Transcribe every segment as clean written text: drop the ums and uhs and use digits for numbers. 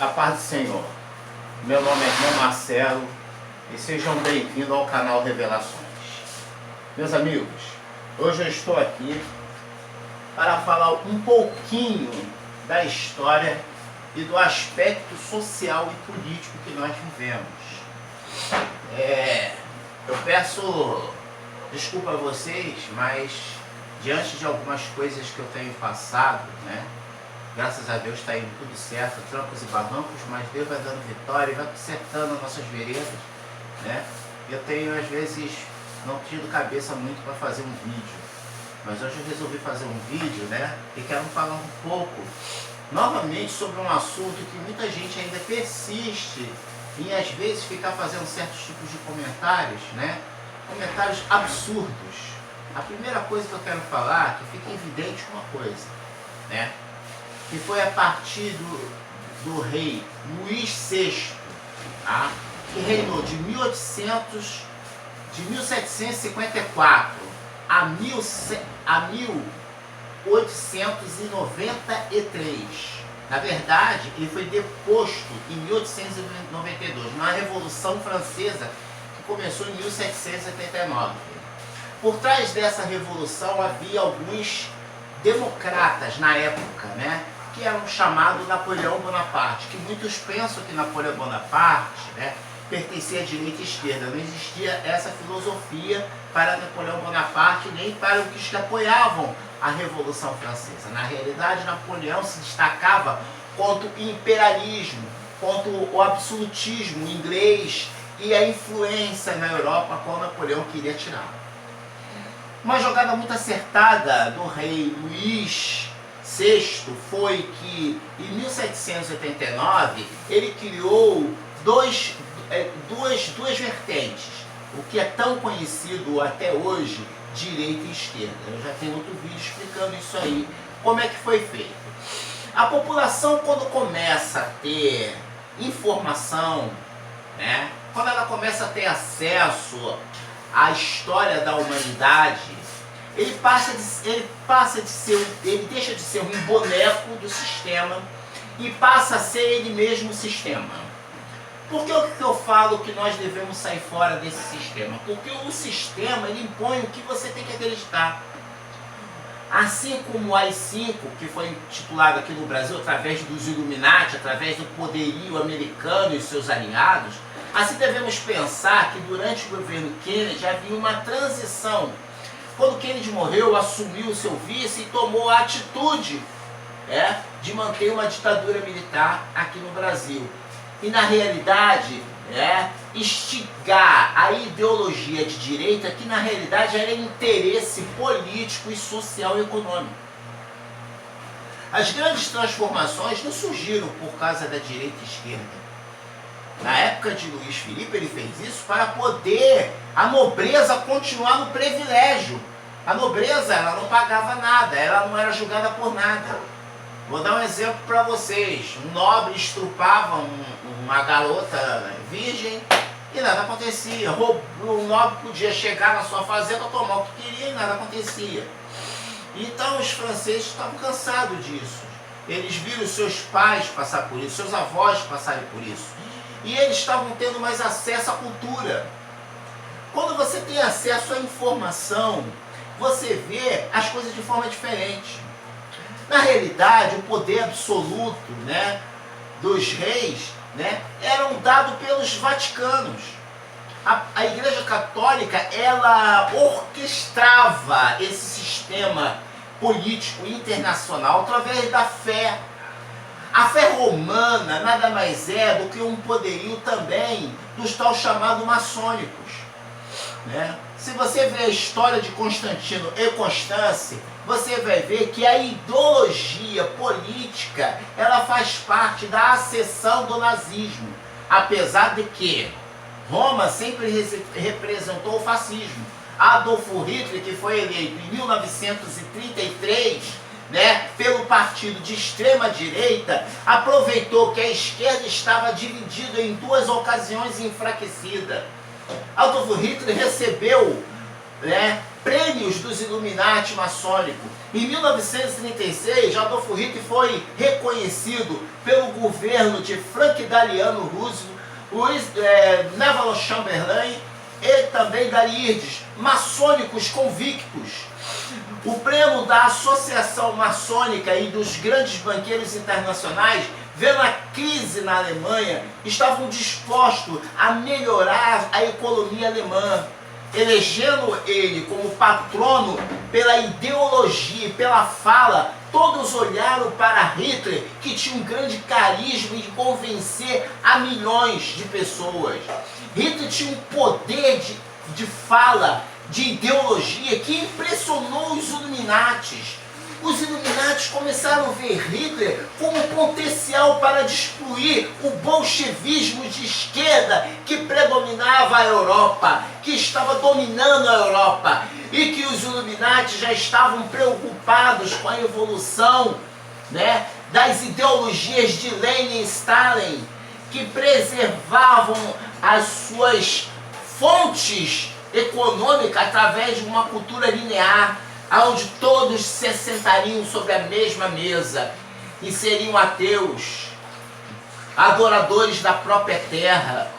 A paz do Senhor. Meu nome é irmão Marcelo e sejam bem-vindos ao canal Revelações. Meus amigos, hoje eu estou aqui para falar um pouquinho da história e do aspecto social e político que nós vivemos. Eu peço desculpa a vocês, mas diante de algumas coisas que eu tenho passado, né? Graças a Deus está indo tudo certo, trancos e barrancos, mas Deus vai dando vitória e vai consertando nossas veredas, né? Eu tenho às vezes não tido cabeça muito para fazer um vídeo, mas hoje eu resolvi fazer um vídeo, né? E quero falar um pouco, novamente, sobre um assunto que muita gente ainda persiste em às vezes ficar fazendo certos tipos de comentários, né? Comentários absurdos. A primeira coisa que eu quero falar, que fica evidente uma coisa, né? Que foi a partir do rei Luís VI, tá? Que reinou de 1754 a 1893. Na verdade, ele foi deposto em 1892, numa Revolução Francesa que começou em 1789. Por trás dessa revolução havia alguns democratas na época, né? Que eram chamados Napoleão Bonaparte, que muitos pensam que Napoleão Bonaparte, né, pertencia à direita e esquerda. Não existia essa filosofia para Napoleão Bonaparte, nem para os que apoiavam a Revolução Francesa. Na realidade, Napoleão se destacava contra o imperialismo, contra o absolutismo inglês e a influência na Europa qual Napoleão queria tirar. Uma jogada muito acertada do rei Luís VI foi que, em 1789, ele criou duas vertentes, o que é tão conhecido até hoje, direita e esquerda. Eu já tenho outro vídeo explicando isso aí, como é que foi feito. A população, quando começa a ter informação, né, quando ela começa a ter acesso à história da humanidade, ele deixa de ser um boneco do sistema e passa a ser ele mesmo o sistema. Por que eu falo que nós devemos sair fora desse sistema? Porque o sistema, ele impõe o que você tem que acreditar. Assim como o AI-5, que foi intitulado aqui no Brasil através dos Illuminati, através do poderio americano e seus aliados, assim devemos pensar que durante o governo Kennedy havia uma transição. Quando Kennedy morreu, assumiu o seu vice e tomou a atitude de manter uma ditadura militar aqui no Brasil. E na realidade, instigar a ideologia de direita, que na realidade era interesse político e social e econômico. As grandes transformações não surgiram por causa da direita e esquerda. Na época de Luís Filipe, ele fez isso para poder a nobreza continuar no privilégio. A nobreza, ela não pagava nada, ela não era julgada por nada. Vou dar um exemplo para vocês. Um nobre estrupava uma garota virgem e nada acontecia. O nobre podia chegar na sua fazenda, tomar o que queria e nada acontecia. Então os franceses estavam cansados disso. Eles viram seus pais passar por isso, seus avós passarem por isso. E eles estavam tendo mais acesso à cultura. Quando você tem acesso à informação, você vê as coisas de forma diferente. Na realidade, o poder absoluto, né, dos reis, né, era dado pelos vaticanos. A Igreja Católica, ela orquestrava esse sistema político internacional através da fé. A fé romana nada mais é do que um poderio também dos tal chamados maçônicos, né? Se você ver a história de Constantino e Constância, você vai ver que a ideologia política, ela faz parte da ascensão do nazismo, apesar de que Roma sempre representou o fascismo. Adolfo Hitler, que foi eleito em 1933, né, pelo partido de extrema direita, aproveitou que a esquerda estava dividida em duas ocasiões e enfraquecida. Adolf Hitler recebeu, né, prêmios dos Illuminati maçônico. Em 1936, Adolf Hitler foi reconhecido pelo governo de Franklin Delano Roosevelt, Neville Chamberlain e também Dalides, maçônicos convictos. O prêmio da Associação Maçônica e dos grandes banqueiros internacionais, vendo a crise na Alemanha, estavam dispostos a melhorar a economia alemã, elegendo ele como patrono pela ideologia e pela fala. Todos olharam para Hitler, que tinha um grande carisma de convencer a milhões de pessoas. Hitler tinha um poder de fala, de ideologia, que impressionou os Illuminatis. Os Illuminatis começaram a ver Hitler como potencial para destruir o bolchevismo de esquerda que predominava a Europa, que estava dominando a Europa, e que os Illuminatis já estavam preocupados com a evolução, né, das ideologias de Lenin e Stalin, que preservavam as suas fontes econômicas através de uma cultura linear, onde todos se sentariam sobre a mesma mesa e seriam ateus, adoradores da própria terra.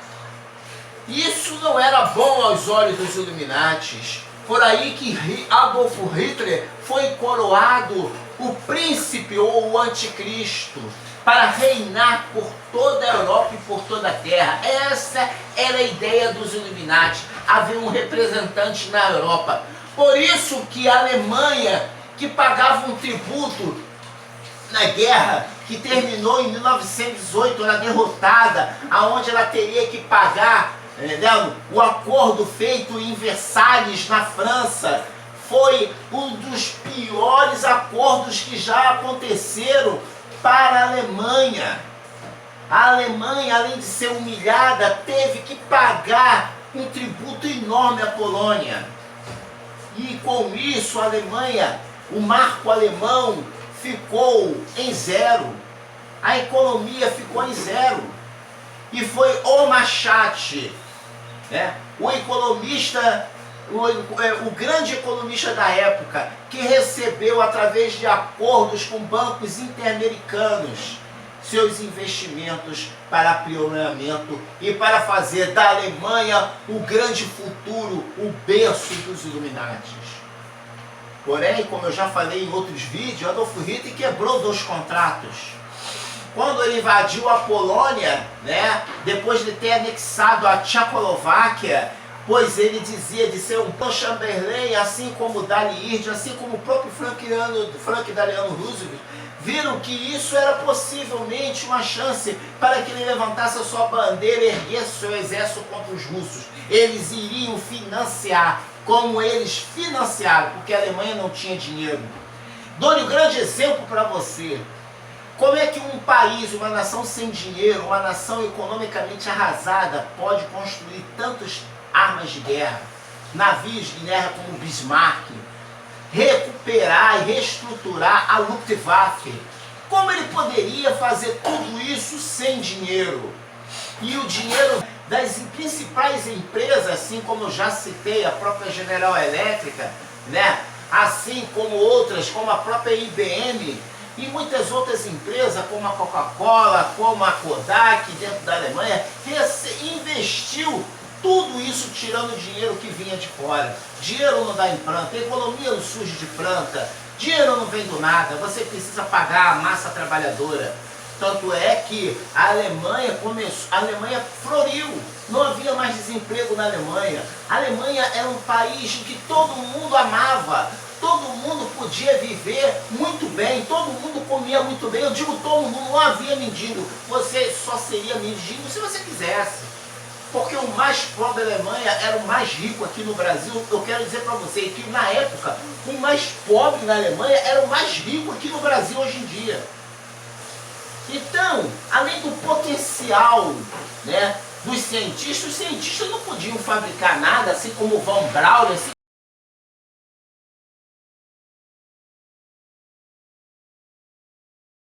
Isso não era bom aos olhos dos Illuminatis. Por aí que Adolf Hitler foi coroado o príncipe ou o anticristo, para reinar por toda a Europa e por toda a terra. Essa era a ideia dos Illuminati, haver um representante na Europa. Por isso que a Alemanha, que pagava um tributo na guerra, que terminou em 1918, era derrotada, aonde ela teria que pagar, o acordo feito em Versalhes, na França, foi um dos piores acordos que já aconteceram para a Alemanha. A Alemanha, além de ser humilhada, teve que pagar um tributo enorme à Polônia. E com isso a Alemanha, o marco alemão ficou em zero. A economia ficou em zero. E foi o Machat, o economista, o grande economista da época, que recebeu através de acordos com bancos interamericanos seus investimentos para aprimoramento e para fazer da Alemanha o grande futuro, o berço dos Illuminatis. Porém, como eu já falei em outros vídeos, Adolf Hitler quebrou 2 contratos. Quando ele invadiu a Polônia, depois de ter anexado a Tchecoslováquia, pois ele dizia de ser um Chamberlain, assim como Dalides, assim como o próprio Franklin Delano Roosevelt, viram que isso era possivelmente uma chance para que ele levantasse a sua bandeira e erguesse seu exército contra os russos. Eles iriam financiar, como eles financiaram, porque a Alemanha não tinha dinheiro. Dou-lhe um grande exemplo para você. Como é que um país, uma nação sem dinheiro, uma nação economicamente arrasada, pode construir tantas armas de guerra, navios de guerra como o Bismarck, recuperar e reestruturar a Luftwaffe? Como ele poderia fazer tudo isso sem dinheiro? E o dinheiro das principais empresas, assim como eu já citei, a própria General Electric, assim como outras, como a própria IBM, e muitas outras empresas, como a Coca-Cola, como a Kodak, dentro da Alemanha, que investiu tudo isso tirando dinheiro que vinha de fora. Dinheiro não dá em planta, a economia não surge de planta, dinheiro não vem do nada, você precisa pagar a massa trabalhadora. Tanto é que a Alemanha floriu, não havia mais desemprego na Alemanha. A Alemanha era um país em que todo mundo amava, todo mundo podia viver muito bem, todo mundo comia muito bem. Eu digo todo mundo, não havia mendigo, você só seria mendigo se você quisesse. Porque o mais pobre da Alemanha era o mais rico aqui no Brasil. Eu quero dizer para você que na época, o mais pobre na Alemanha era o mais rico aqui no Brasil hoje em dia. Então, além do potencial dos cientistas, os cientistas não podiam fabricar nada, assim como o Von Braun, assim